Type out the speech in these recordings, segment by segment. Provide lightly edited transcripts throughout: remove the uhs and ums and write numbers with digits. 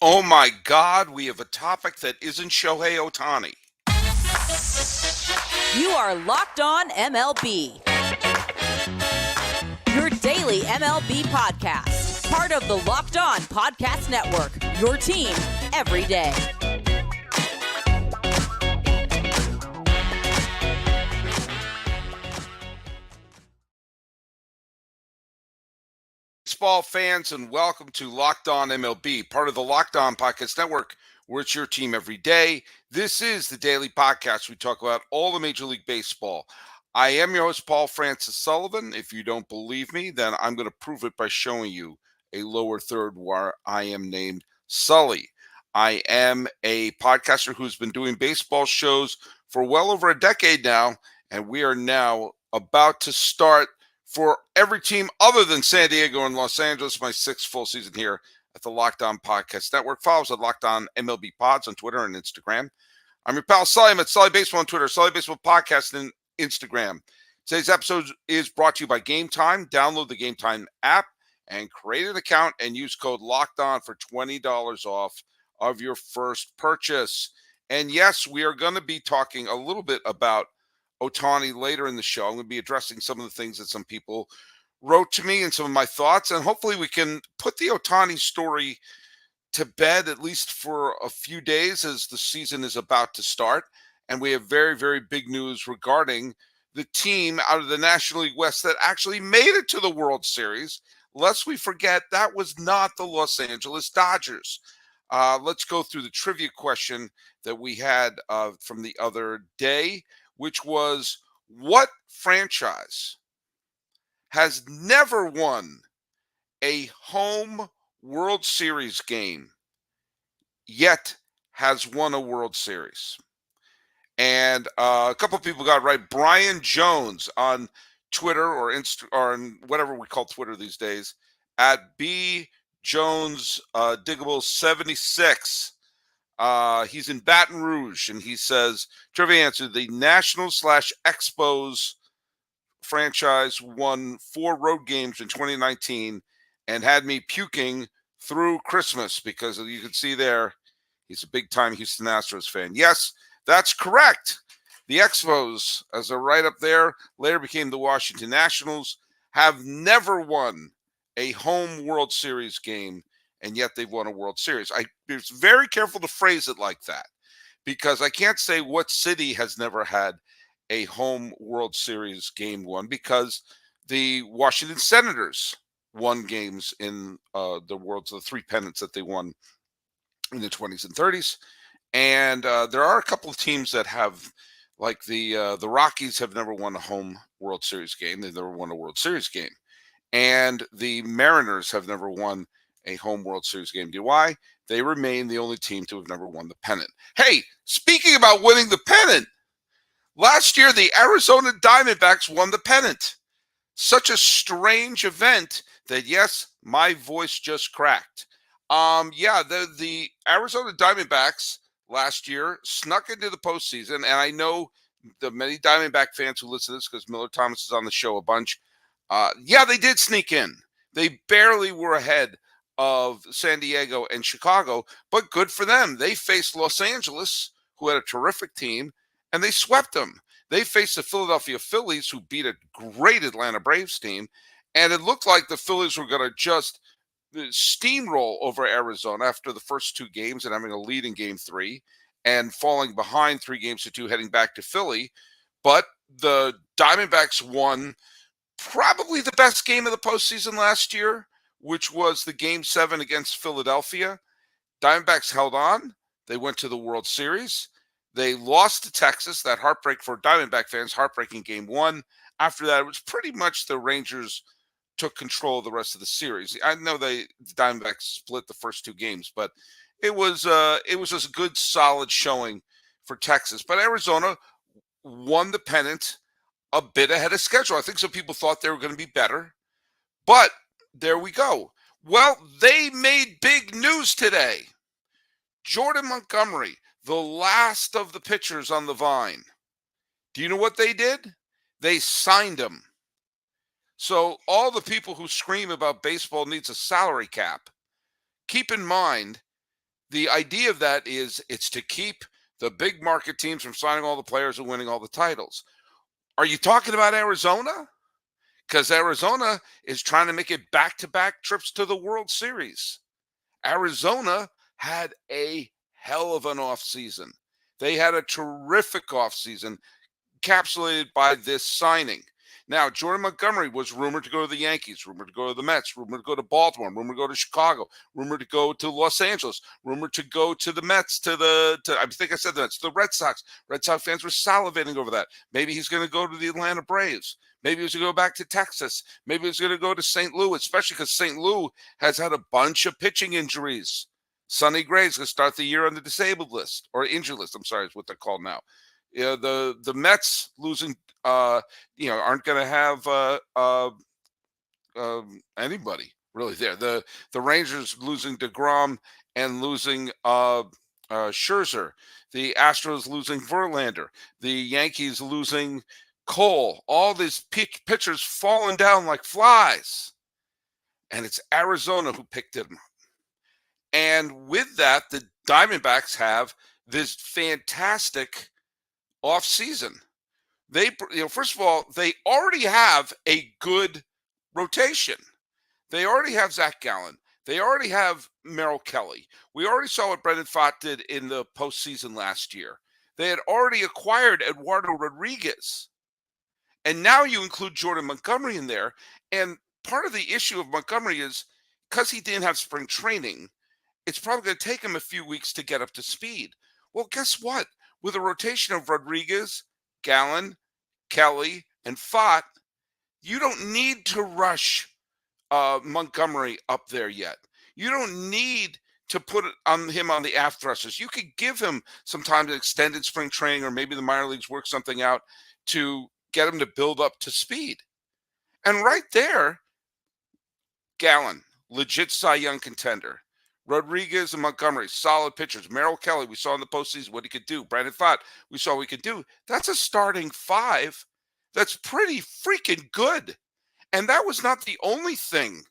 Oh my God, we have a topic that isn't Shohei Ohtani. You are Locked On MLB. Your daily MLB podcast. Part of the Locked On Podcast Network. Your team every day. Baseball fans, and welcome to Locked On MLB, part of the Locked On Podcast Network, where it's your team every day. This is the daily podcast. We talk about all the Major League Baseball. I am your host, Paul Francis Sullivan. If you don't believe me, then I'm going to prove it by showing you a lower third where I am named Sully. I am a podcaster who's been doing baseball shows for well over a decade now, and we are now about to start for every team other than San Diego and Los Angeles, my sixth full season here at the Locked On Podcast Network. Follow us at Locked On MLB Pods on Twitter and Instagram. I'm your pal Sully. I'm at Sully Baseball on Twitter, Sully Baseball Podcast and Instagram. Today's episode is brought to you by GameTime. Download the GameTime app and create an account and use code LOCKEDON for $20 off of your first purchase. And yes, we are going to be talking a little bit about Ohtani later in the show. I'm going to be addressing some of the things that some people wrote to me and some of my thoughts, and hopefully we can put the Ohtani story to bed at least for a few days as the season is about to start. And we have very, very big news regarding the team out of the National League West that actually made it to the World Series. Lest we forget, that was not the Los Angeles Dodgers. Let's go through the trivia question that we had from the other day, which was, what franchise has never won a home World Series game yet has won a World Series? And a couple of people got it right. Brian Jones on Twitter or on whatever we call Twitter these days, at B Jones Diggable 76. He's in Baton Rouge, and he says, trivia answer, the Nationals/Expos franchise won 4 road games in 2019 and had me puking through Christmas, because you can see there, he's a big-time Houston Astros fan. Yes, that's correct. The Expos, as they're right up there, later became the Washington Nationals, have never won a home World Series game, and yet they've won a World Series. I was very careful to phrase it like that, because I can't say what city has never had a home World Series game won, because the Washington Senators won games in the 3 pennants that they won in the 20s and 30s. And there are a couple of teams that have, like the Rockies have never won a home World Series game. They've never won a World Series game. And the Mariners have never won a home World Series game. Do you know why? They remain the only team to have never won the pennant. Hey, speaking about winning the pennant, last year the Arizona Diamondbacks won the pennant. Such a strange event that, yes, my voice just cracked. The Arizona Diamondbacks last year snuck into the postseason, and I know the many Diamondback fans who listen to this, because Miller Thomas is on the show a bunch. They did sneak in. They barely were ahead of San Diego and Chicago, but good for them. They faced Los Angeles, who had a terrific team, and they swept them. They faced the Philadelphia Phillies, who beat a great Atlanta Braves team, and it looked like the Phillies were going to just steamroll over Arizona after the first 2 games and having a lead in game 3 and falling behind 3-2 heading back to Philly. But the Diamondbacks won probably the best game of the postseason last year, which was the Game 7 against Philadelphia. Diamondbacks held on. They went to the World Series. They lost to Texas, that heartbreak for Diamondback fans, heartbreaking Game 1. After that, it was pretty much the Rangers took control of the rest of the series. I know the Diamondbacks split the first 2 games, but it was just a good, solid showing for Texas. But Arizona won the pennant a bit ahead of schedule. I think some people thought they were going to be better, but there we go. Well, they made big news today. Jordan Montgomery, the last of the pitchers on the vine. Do you know what they did? They signed him. So all the people who scream about baseball needs a salary cap, keep in mind the idea of that is it's to keep the big market teams from signing all the players and winning all the titles. Are you talking about Arizona? Because Arizona is trying to make it back-to-back trips to the World Series. Arizona had a hell of an offseason. They had a terrific offseason encapsulated by this signing. Now, Jordan Montgomery was rumored to go to the Yankees, rumored to go to the Mets, rumored to go to Baltimore, rumored to go to Chicago, rumored to go to Los Angeles, rumored to go to the Mets, I think I said the Mets, to the Red Sox. Red Sox fans were salivating over that. Maybe he's going to go to the Atlanta Braves. Maybe he's going to go back to Texas. Maybe he's going to go to St. Louis, especially because St. Louis has had a bunch of pitching injuries. Sonny Gray's going to start the year on the disabled list, or injured list, I'm sorry, is what they're called now. The Mets losing, aren't going to have anybody really there. The Rangers losing DeGrom and losing Scherzer. The Astros losing Verlander. The Yankees losing Cole. All these pitchers falling down like flies. And it's Arizona who picked him. And with that, the Diamondbacks have this fantastic offseason. They, first of all, they already have a good rotation. They already have Zach Gallen. They already have Merrill Kelly. We already saw what Brendan Pfaadt did in the postseason last year. They had already acquired Eduardo Rodriguez. And now you include Jordan Montgomery in there. And part of the issue of Montgomery is because he didn't have spring training, it's probably going to take him a few weeks to get up to speed. Well, guess what? With a rotation of Rodriguez, Gallen, Kelly, and Pfaadt, you don't need to rush Montgomery up there yet. You don't need to put him on the aft thrusters. You could give him some time to extended spring training, or maybe the minor leagues work something out to get him to build up to speed. And right there, Gallen, legit Cy Young contender. Rodriguez and Montgomery, solid pitchers. Merrill Kelly, we saw in the postseason what he could do. Brandon Pfaadt, we saw what he could do. That's a starting five that's pretty freaking good. And that was not the only thing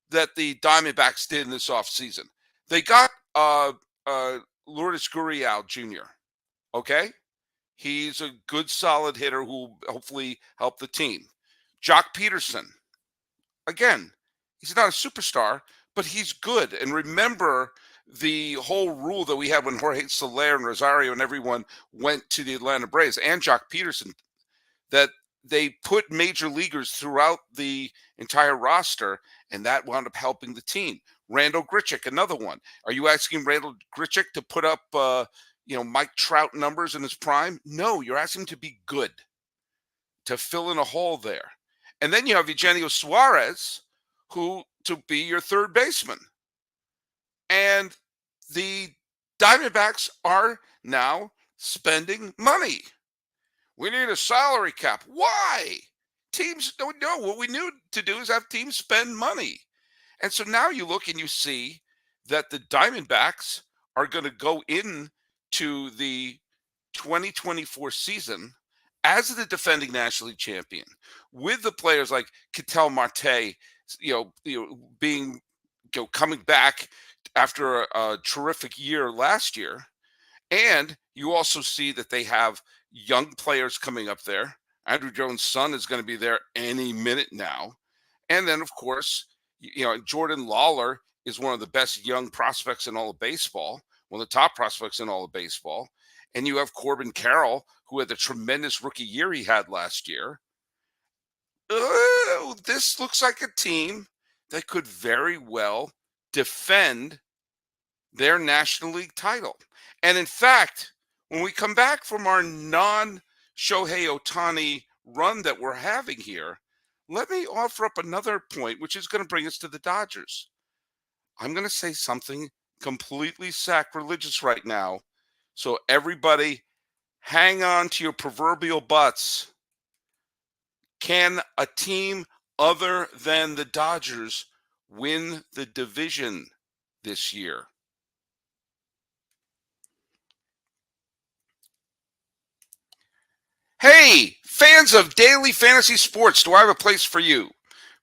that the Diamondbacks did in this offseason. They got Lourdes Gurriel Jr., okay? He's a good, solid hitter who will hopefully help the team. Jock Peterson, again, he's not a superstar, but he's good. And remember the whole rule that we had when Jorge Soler and Rosario and everyone went to the Atlanta Braves, and Jock Peterson, that they put major leaguers throughout the entire roster, and that wound up helping the team. Randall Grichuk, another one. Are you asking Randall Grichuk to put up, Mike Trout numbers in his prime? No, you're asking him to be good, to fill in a hole there. And then you have Eugenio Suarez, who to be your third baseman. And the Diamondbacks are now spending money. We need a salary cap. Why? Teams don't know. What we need to do is have teams spend money. And so now you look and you see that the Diamondbacks are going to go into the 2024 season as the defending National League champion, with the players like Ketel Marte, being coming back after a terrific year last year. And you also see that they have young players coming up there. Andrew Jones' son is going to be there any minute now. And then, of course, Jordan Lawler is one of the best young prospects in all of baseball, one of the top prospects in all of baseball. And you have Corbin Carroll, who had the tremendous rookie year he had last year. This looks like a team that could very well defend their National League title. And in fact, when we come back from our non-Shohei Ohtani run that we're having here, let me offer up another point, which is going to bring us to the Dodgers. I'm going to say something completely sacrilegious right now. So everybody, hang on to your proverbial butts. Can a team other than the Dodgers win the division this year? Hey, fans of daily fantasy sports, do I have a place for you?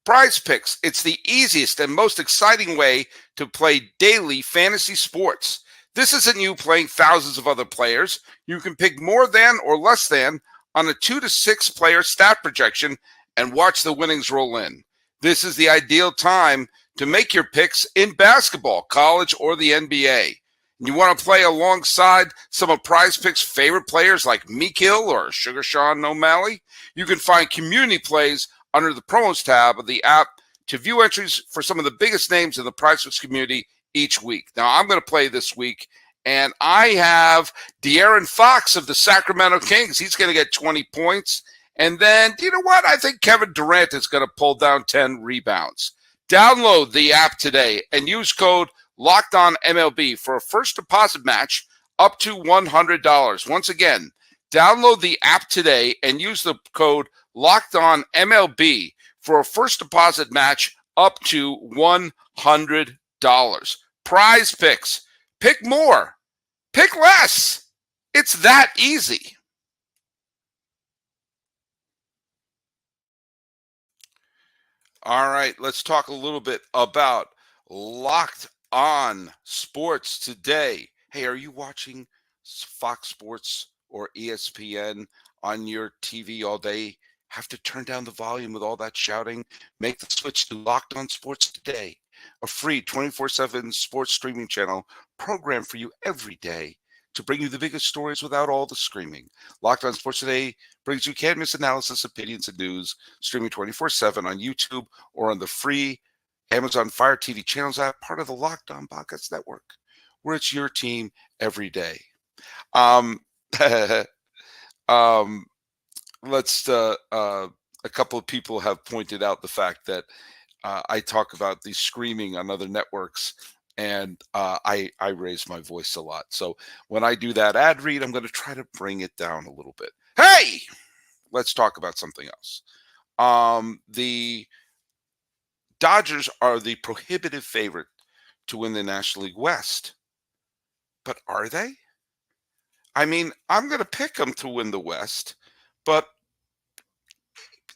Prize Picks. It's the easiest and most exciting way to play daily fantasy sports. This isn't you playing thousands of other players. You can pick more than or less than on a 2 to 6 player stat projection and watch the winnings roll in. This is the ideal time to make your picks in basketball, college, or the NBA. You want to play alongside some of Prize Picks' favorite players like Meekill or Sugar Sean O'Malley? You can find community plays under the promos tab of the app to view entries for some of the biggest names in the Prize Picks community each week. Now, I'm going to play this week, and I have De'Aaron Fox of the Sacramento Kings. He's going to get 20 points. And then, you know what? I think Kevin Durant is going to pull down 10 rebounds. Download the app today and use code LOCKEDONMLB for a first deposit match up to $100. Once again, download the app today and use the code LOCKEDONMLB for a first deposit match up to $100. Prize Picks. Pick more. Pick less. It's that easy. All right, let's talk a little bit about Locked On Sports today. Hey, are you watching Fox Sports or ESPN on your TV all day? Have to turn down the volume with all that shouting? Make the switch to Locked On Sports today, a free 24/7 sports streaming channel programmed for you every day to bring you the biggest stories without all the screaming. Locked On Sports Today brings you can't-miss analysis, opinions, and news, streaming 24/7 on YouTube or on the free Amazon Fire TV channels app, part of the Locked On Podcast Network, where it's your team every day. A couple of people have pointed out the fact that I talk about the screaming on other networks, and I raise my voice a lot. So when I do that ad read, I'm going to try to bring it down a little bit. Hey, let's talk about something else. The Dodgers are the prohibitive favorite to win the National League West. But are they? I mean, I'm going to pick them to win the West. But,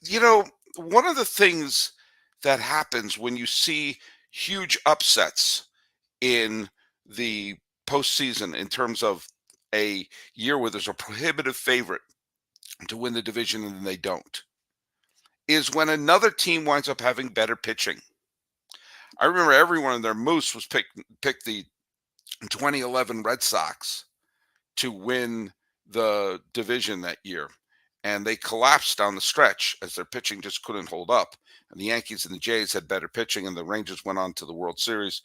you know, one of the things that happens when you see huge upsets in the postseason in terms of a year where there's a prohibitive favorite to win the division and they don't, is when another team winds up having better pitching. I remember everyone in their moose was picked the 2011 Red Sox to win the division that year. And they collapsed down the stretch as their pitching just couldn't hold up. And the Yankees and the Jays had better pitching, and the Rangers went on to the World Series.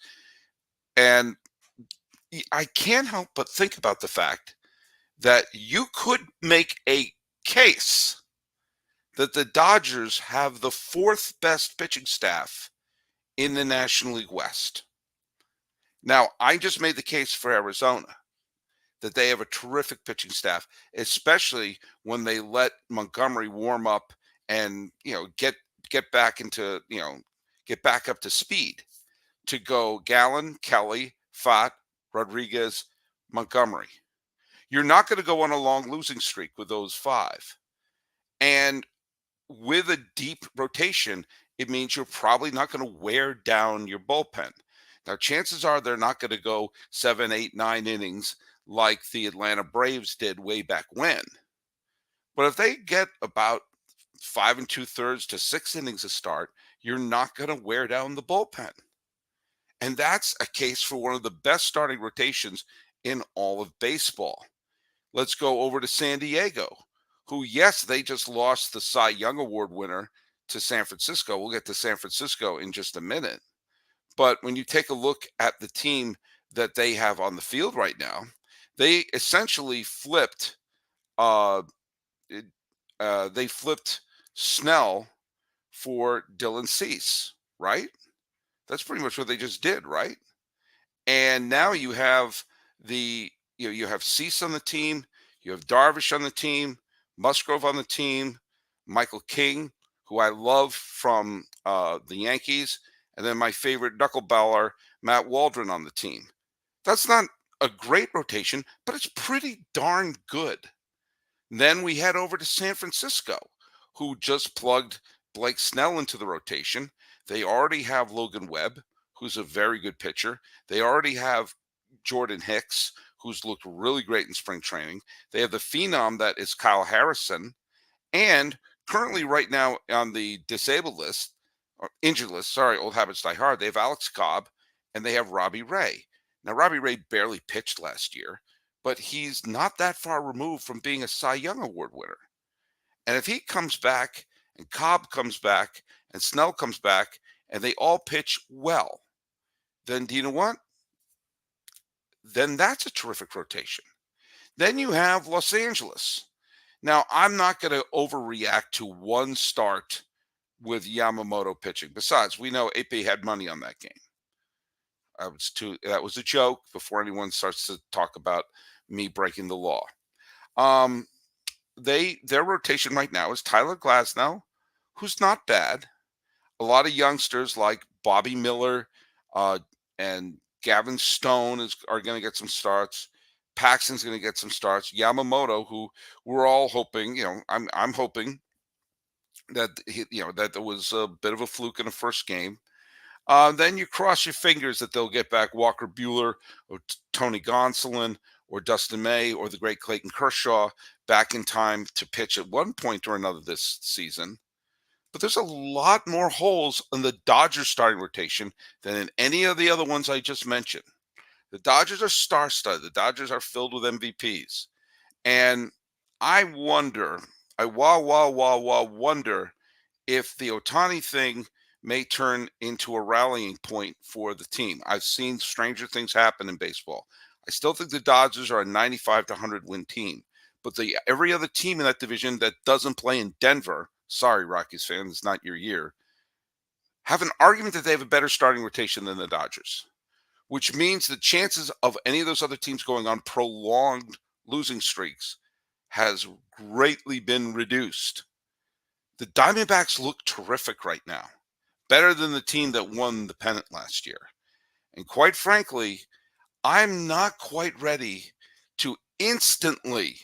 And I can't help but think about the fact that you could make a case that the Dodgers have the fourth best pitching staff in the National League West. Now, I just made the case for Arizona that they have a terrific pitching staff, especially when they let Montgomery warm up and, get back into, get back up to speed to go Gallen, Kelly, Fott, Rodriguez, Montgomery. You're not going to go on a long losing streak with those five. And with a deep rotation, it means you're probably not going to wear down your bullpen. Now, chances are they're not going to go 7, 8, 9 innings like the Atlanta Braves did way back when. But if they get about 5 2/3 to 6 innings a start, you're not going to wear down the bullpen. And that's a case for one of the best starting rotations in all of baseball. Let's go over to San Diego, who, yes, they just lost the Cy Young Award winner to San Francisco. We'll get to San Francisco in just a minute. But when you take a look at the team that they have on the field right now, they essentially flipped Snell for Dylan Cease, right? That's pretty much what they just did, right? And now you have you have Cease on the team, you have Darvish on the team, Musgrove on the team, Michael King, who I love from the Yankees, and then my favorite knuckleballer, Matt Waldron, on the team. That's not a great rotation, but it's pretty darn good. Then we head over to San Francisco, who just plugged Blake Snell into the rotation. They already have Logan Webb, who's a very good pitcher. They already have Jordan Hicks, who's looked really great in spring training. They have the phenom that is Kyle Harrison. And currently right now on the disabled list, or injured list, sorry, old habits die hard, they have Alex Cobb and they have Robbie Ray. Now, Robbie Ray barely pitched last year, but he's not that far removed from being a Cy Young Award winner. And if he comes back and Cobb comes back and Snell comes back and they all pitch well, then do you know what? Then that's a terrific rotation. Then you have Los Angeles. Now, I'm not going to overreact to one start with Yamamoto pitching. Besides, we know AP had money on that game. That was a joke before anyone starts to talk about me breaking the law. Their rotation right now is Tyler Glasnow, who's not bad. A lot of youngsters like Bobby Miller and Gavin Stone are going to get some starts. Paxton's going to get some starts. Yamamoto, who we're all hoping, I'm hoping that that there was a bit of a fluke in the first game. Then you cross your fingers that they'll get back Walker Buehler or Tony Gonsolin or Dustin May or the great Clayton Kershaw back in time to pitch at one point or another this season. But there's a lot more holes in the Dodgers starting rotation than in any of the other ones I just mentioned. The Dodgers are star-studded. The Dodgers are filled with MVPs. And I wonder if the Ohtani thing may turn into a rallying point for the team. I've seen stranger things happen in baseball. I still think the Dodgers are a 95 to 100 win team. But every other team in that division that doesn't play in Denver, sorry, Rockies fans, it's not your year, have an argument that they have a better starting rotation than the Dodgers, which means the chances of any of those other teams going on prolonged losing streaks has greatly been reduced. The Diamondbacks look terrific right now, better than the team that won the pennant last year. And quite frankly, I'm not quite ready to instantly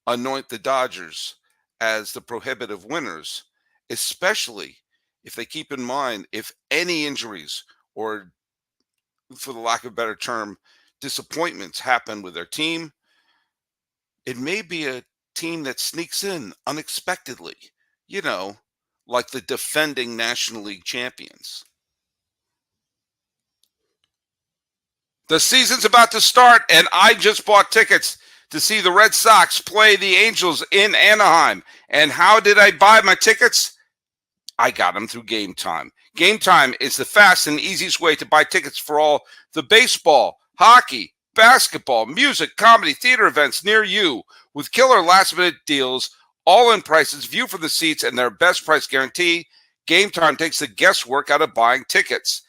anoint the Dodgers as the prohibitive winners, especially if they keep in mind if any injuries or, for the lack of a better term, disappointments happen with their team. It may be a team that sneaks in unexpectedly, like the defending National League champions. The season's about to start, and I just bought tickets to see the Red Sox play the Angels in Anaheim. And how did I buy my tickets? I got them through GameTime. GameTime is the fast and easiest way to buy tickets for all the baseball, hockey, basketball, music, comedy, theater events near you with killer last-minute deals, all-in prices, view from the seats, and their best price guarantee. GameTime takes the guesswork out of buying tickets.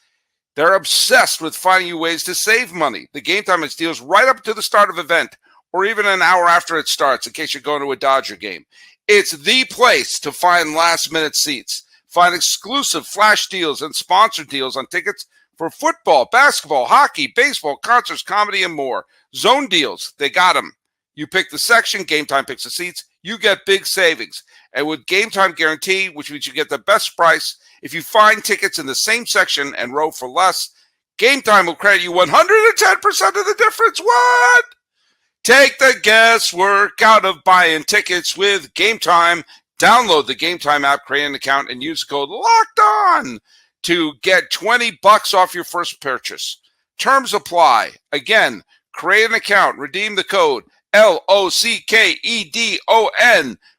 They're obsessed with finding you ways to save money. The GameTime has deals right up to the start of the event or even an hour after it starts in case you're going to a Dodger game. It's the place to find last-minute seats. Find exclusive flash deals and sponsored deals on tickets for football, basketball, hockey, baseball, concerts, comedy, and more. Zone deals, they got them. You pick the section, GameTime picks the seats, you get big savings. And with GameTime Guarantee, which means you get the best price, if you find tickets in the same section and row for less, GameTime will credit you 110% of the difference. What? Take the guesswork out of buying tickets with GameTime. Download the GameTime app, create an account, and use code LOCKEDON to get $20 off your first purchase. Terms apply. Again, create an account, redeem the code LOCKEDON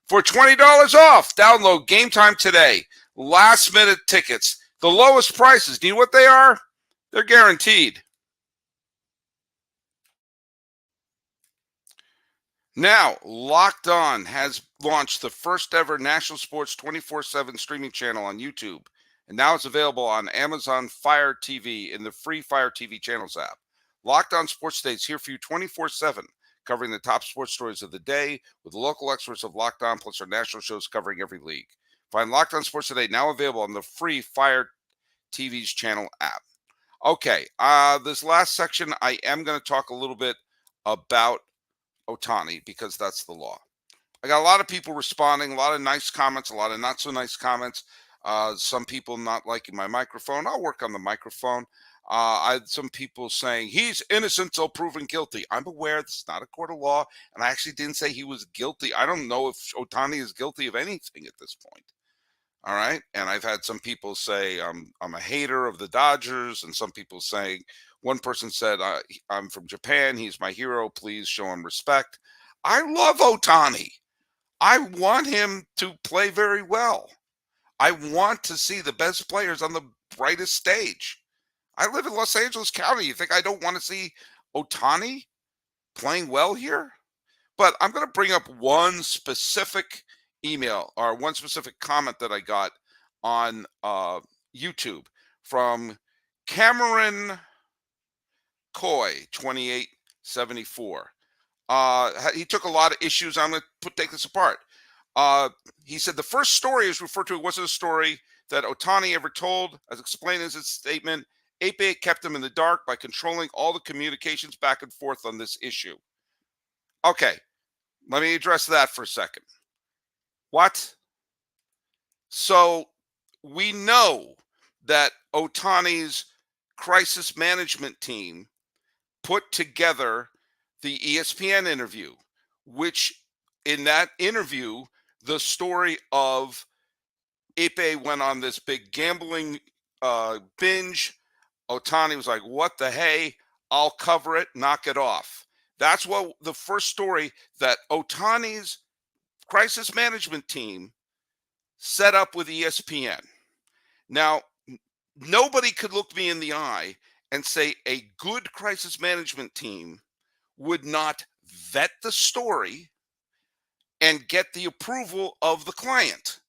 for $20 off. Download GameTime today. Last minute tickets. The lowest prices. Do you know what they are? They're guaranteed. Now, Locked On has launched the first ever national sports 24/7 streaming channel on YouTube. And now it's available on Amazon Fire TV in the free Fire TV channels app. Locked On Sports Today is here for you 24/7, covering the top sports stories of the day with local experts of Locked On, plus our national shows covering every league. Find Locked On Sports Today now available on the free Fire TV's channel app. Okay, this last section, I am going to talk a little bit about Ohtani because that's the law. I got a lot of people responding, a lot of nice comments, a lot of not so nice comments. Some people not liking my microphone. I'll work on the microphone. I had some people saying he's innocent till proven guilty. I'm aware this is not a court of law, and I actually didn't say he was guilty. I don't know if Ohtani is guilty of anything at this point. All right. And I've had some people say I'm a hater of the Dodgers, and some people saying, one person said, I'm from Japan. He's my hero. Please show him respect. I love Ohtani. I want him to play very well. I want to see the best players on the brightest stage. I live in Los Angeles County. You think I don't want to see Ohtani playing well here? But I'm going to bring up one specific email or one specific comment that I got on YouTube from Cameron Coy 2874. He took a lot of issues. I'm going to take this apart. He said the first story is referred to wasn't a story that Ohtani ever told, as explained in his statement. Ape kept him in the dark by controlling all the communications back and forth on this issue. Okay, let me address that for a second. What? So we know that Ohtani's crisis management team put together the ESPN interview, which in that interview, the story of Ipe went on this big gambling binge. Ohtani was like, what the hey? I'll cover it, knock it off. That's what the first story that Ohtani's crisis management team set up with ESPN. Now, nobody could look me in the eye and say a good crisis management team would not vet the story and get the approval of the client.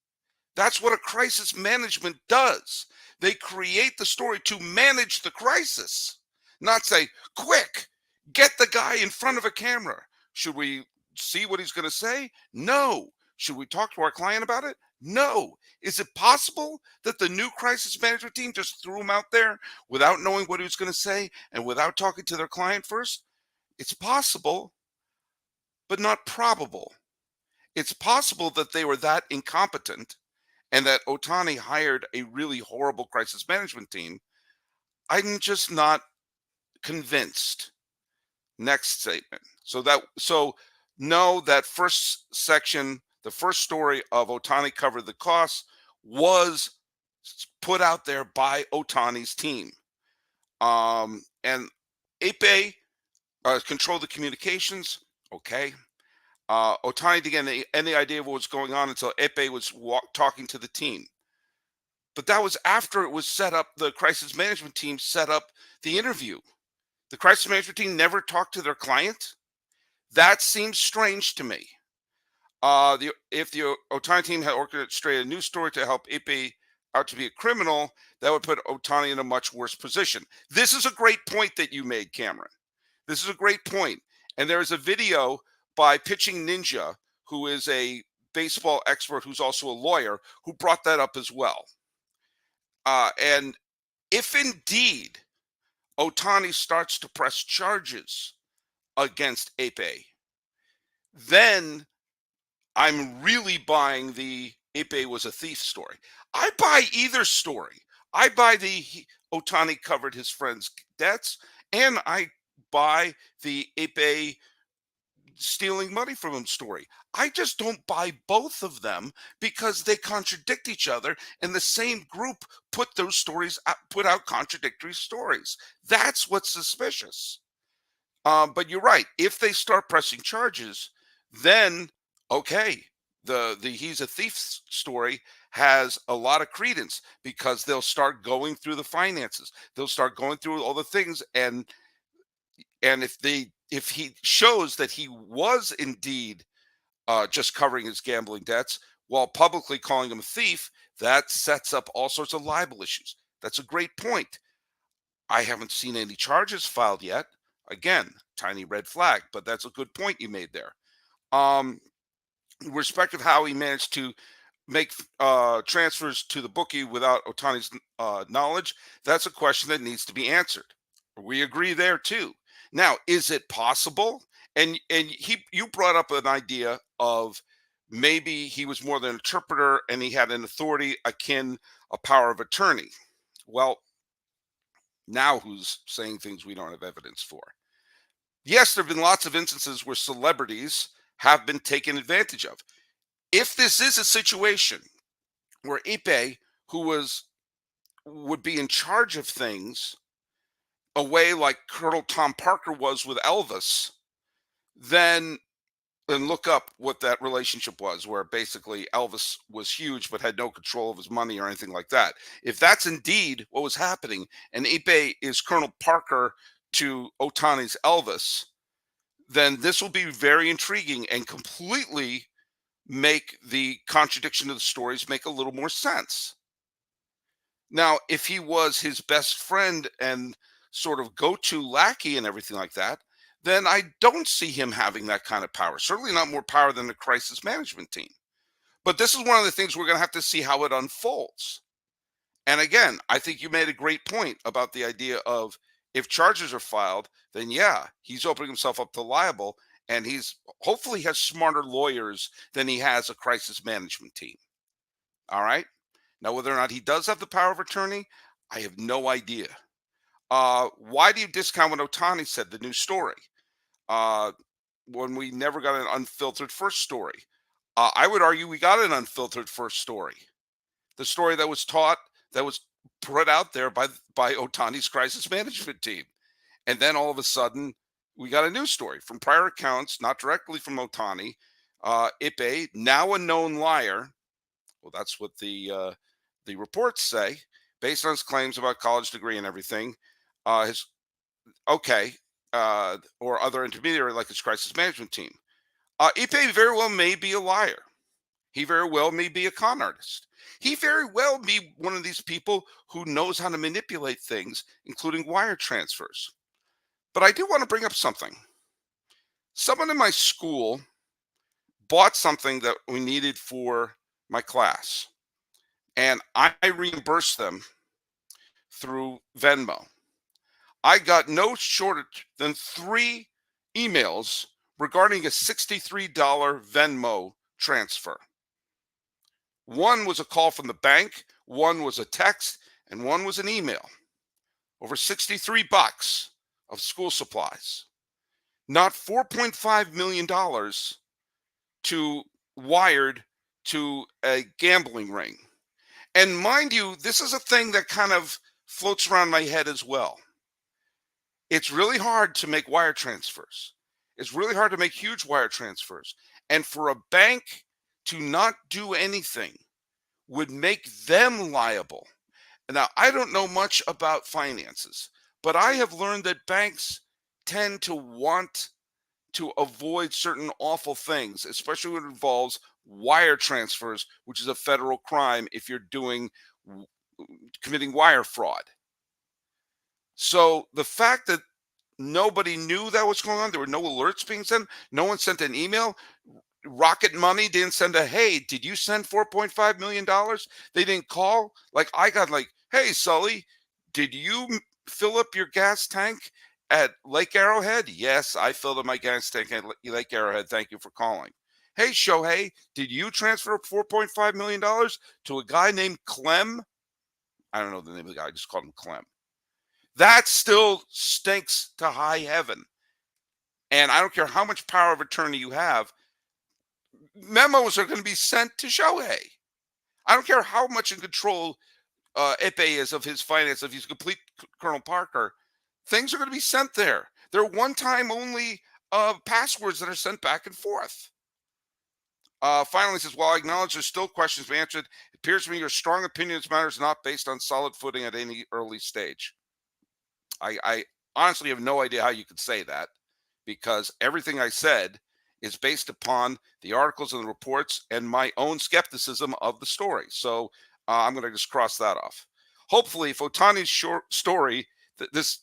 That's what a crisis management does. They create the story to manage the crisis, not say, quick, get the guy in front of a camera. Should we see what he's going to say? No. Should we talk to our client about it? No. Is it possible that the new crisis management team just threw him out there without knowing what he was going to say and without talking to their client first? It's possible, but not probable. It's possible that they were that incompetent and that Ohtani hired a really horrible crisis management team. I'm just not convinced. Next statement. So no, that first section, the first story of Ohtani covered the costs was put out there by Ohtani's team. And Ape controlled the communications. Okay. Ohtani didn't get any idea of what was going on until Ape was talking to the team. But that was after it was set up, the crisis management team set up the interview. The crisis management team never talked to their client. That seems strange to me. If the Ohtani team had orchestrated a news story to help Ape out to be a criminal, that would put Ohtani in a much worse position. This is a great point that you made, Cameron. This is a great point. And there is a video by Pitching Ninja, who is a baseball expert who's also a lawyer, who brought that up as well. And if indeed Ohtani starts to press charges against Ape, then I'm really buying the Ape was a thief story. I buy either story. I buy the Ohtani covered his friend's debts, and I buy the Ape stealing money from him story. I just don't buy both of them because they contradict each other, and the same group put out contradictory stories. That's what's suspicious. But you're right. If they start pressing charges, then okay, the he's a thief story has a lot of credence because they'll start going through the finances. They'll start going through all the things, and if he shows that he was indeed just covering his gambling debts while publicly calling him a thief, that sets up all sorts of libel issues. That's a great point. I haven't seen any charges filed yet. Again, tiny red flag, but that's a good point you made there. Respect of how he managed to make transfers to the bookie without Ohtani's knowledge, that's a question that needs to be answered. We agree there too. Now, is it possible? And you brought up an idea of maybe he was more than an interpreter and he had an authority akin a power of attorney. Well, Now who's saying things we don't have evidence for? Yes, there have been lots of instances where celebrities have been taken advantage of. If this is a situation where Ipe, who would be in charge of things, away like Colonel Tom Parker was with Elvis, then and look up what that relationship was, where basically Elvis was huge but had no control of his money or anything like that. If that's indeed what was happening, and Ipe is Colonel Parker to Ohtani's Elvis, then this will be very intriguing and completely make the contradiction of the stories make a little more sense. Now, if he was his best friend and sort of go-to lackey and everything like that, then I don't see him having that kind of power. Certainly not more power than the crisis management team. But this is one of the things we're going to have to see how it unfolds. And again, I think you made a great point about the idea of if charges are filed, then yeah, he's opening himself up to liable, and he's hopefully has smarter lawyers than he has a crisis management team. All right. Now, whether or not he does have the power of attorney, I have no idea. Why do you discount what Ohtani said, the new story, when we never got an unfiltered first story? I would argue we got an unfiltered first story. The story that was put out there by Ohtani's crisis management team. And then all of a sudden, we got a new story from prior accounts, not directly from Ohtani. Ipe, now a known liar. Well, that's what the reports say, based on his claims about college degree and everything. Or other intermediary like his crisis management team. Ipe very well may be a liar. He very well may be a con artist. He very well be one of these people who knows how to manipulate things, including wire transfers. But I do want to bring up something. Someone in my school bought something that we needed for my class, and I reimbursed them through Venmo. I got no shorter than 3 emails regarding a $63 Venmo transfer. One was a call from the bank, one was a text, and one was an email. Over $63 of school supplies. Not $4.5 million wired to a gambling ring. And mind you, this is a thing that kind of floats around my head as well. It's really hard to make wire transfers. It's really hard to make huge wire transfers. And for a bank to not do anything would make them liable. Now, I don't know much about finances, but I have learned that banks tend to want to avoid certain awful things, especially when it involves wire transfers, which is a federal crime if you're committing wire fraud. So the fact that nobody knew that was going on, there were no alerts being sent, no one sent an email. Rocket Money didn't send hey, did you send $4.5 million? They didn't call. Like, I got hey, Sully, did you fill up your gas tank at Lake Arrowhead? Yes, I filled up my gas tank at Lake Arrowhead. Thank you for calling. Hey, Shohei, did you transfer $4.5 million to a guy named Clem? I don't know the name of the guy. I just called him Clem. That still stinks to high heaven. And I don't care how much power of attorney you have, memos are going to be sent to Shohei. I don't care how much in control Ipe is of his finance, if he's complete Colonel Parker. Things are going to be sent there. They're one-time only passwords that are sent back and forth. Finally, says, while I acknowledge there's still questions to be answered, it appears to me your strong opinion in this matter is not based on solid footing at any early stage. I honestly have no idea how you could say that, because everything I said is based upon the articles and the reports and my own skepticism of the story. So I'm going to just cross that off. Hopefully, if Ohtani's story, this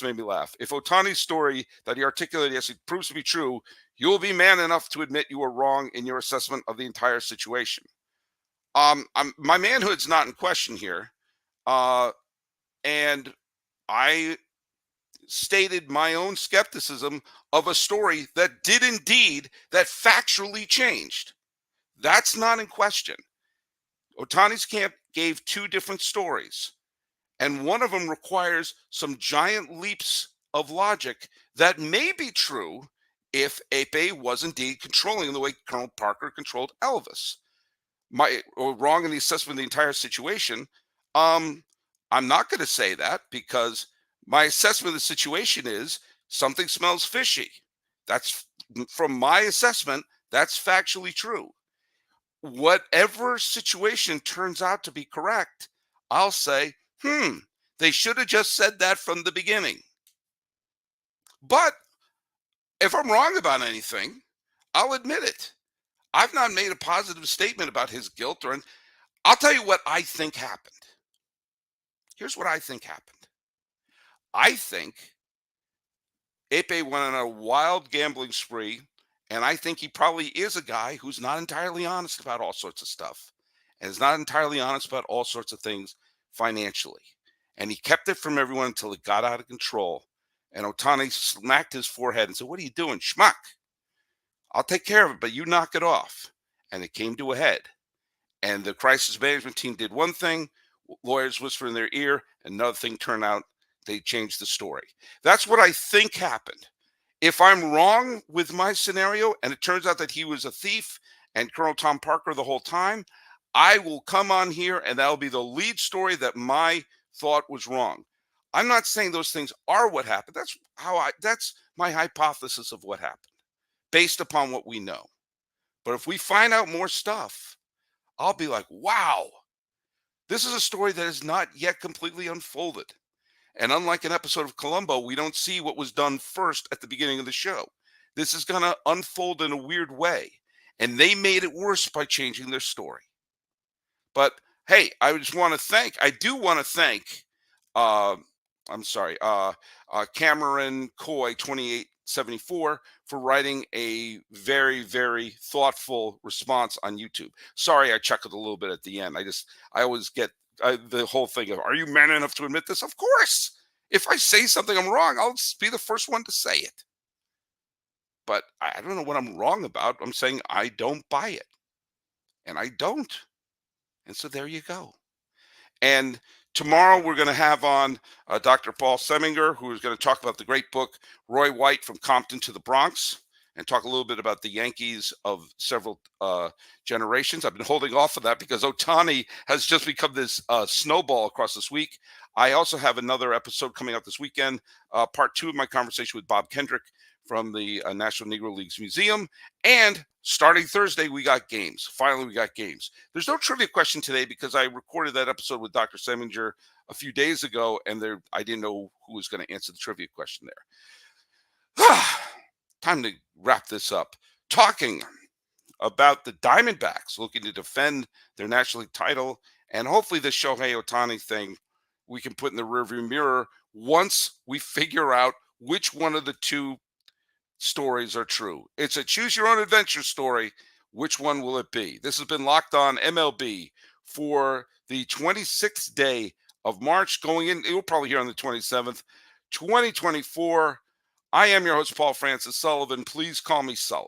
made me laugh. If Ohtani's story that he articulated yesterday proves to be true, you will be man enough to admit you were wrong in your assessment of the entire situation. My manhood's not in question here. And I stated my own skepticism of a story that that factually changed. That's not in question. Ohtani's camp gave 2 different stories. And one of them requires some giant leaps of logic that may be true if Ape was indeed controlling the way Colonel Parker controlled Elvis. Or wrong in the assessment of the entire situation. Um, I'm not going to say that because my assessment of the situation is something smells fishy. That's from my assessment. That's factually true. Whatever situation turns out to be correct, I'll say, they should have just said that from the beginning. But if I'm wrong about anything, I'll admit it. I've not made a positive statement about his guilt, or I'll tell you what I think happened. Here's what I think happened. I think Ape went on a wild gambling spree, and I think he probably is a guy who's not entirely honest about all sorts of stuff, and is not entirely honest about all sorts of things financially. And he kept it from everyone until it got out of control. And Ohtani smacked his forehead and said, "What are you doing, schmuck? I'll take care of it, but you knock it off." And it came to a head. And the crisis management team did one thing, lawyers whispered in their ear, another thing turned out they changed the story. That's what I think happened. If I'm wrong with my scenario and it turns out that he was a thief and Colonel Tom Parker the whole time, I will come on here and that'll be the lead story that my thought was wrong. I'm not saying those things are what happened. That's my hypothesis of what happened based upon what we know. But if we find out more stuff, I'll be like, wow, this is a story that is not yet completely unfolded. And unlike an episode of Columbo, we don't see what was done first at the beginning of the show. This is going to unfold in a weird way. And they made it worse by changing their story. But hey, I do want to thank, Cameron Coy 2874 for writing a very, very thoughtful response on YouTube. Sorry, I chuckled a little bit at the end. I always get the whole thing of, are you man enough to admit this? Of course. If I say something I'm wrong, I'll be the first one to say it. But I don't know what I'm wrong about. I'm saying I don't buy it. And I don't. And so there you go. And tomorrow we're going to have on Dr. Paul Seminger, who is going to talk about the great book, Roy White from Compton to the Bronx, and talk a little bit about the Yankees of several generations. I've been holding off of that because Ohtani has just become this snowball across this week. I also have another episode coming out this weekend, part 2 of my conversation with Bob Kendrick from the National Negro Leagues Museum. And starting Thursday, we got games. Finally, we got games. There's no trivia question today because I recorded that episode with Dr. Seminger a few days ago, and I didn't know who was going to answer the trivia question there. Time to wrap this up. Talking about the Diamondbacks looking to defend their National League title, and hopefully the Shohei Ohtani thing we can put in the rearview mirror once we figure out which one of the two stories are true. It's a choose your own adventure story. Which one will it be? This has been Locked On MLB for the 26th day of March, going in. You'll probably hear on the 27th, 2024. I am your host, Paul Francis Sullivan. Please call me Sully.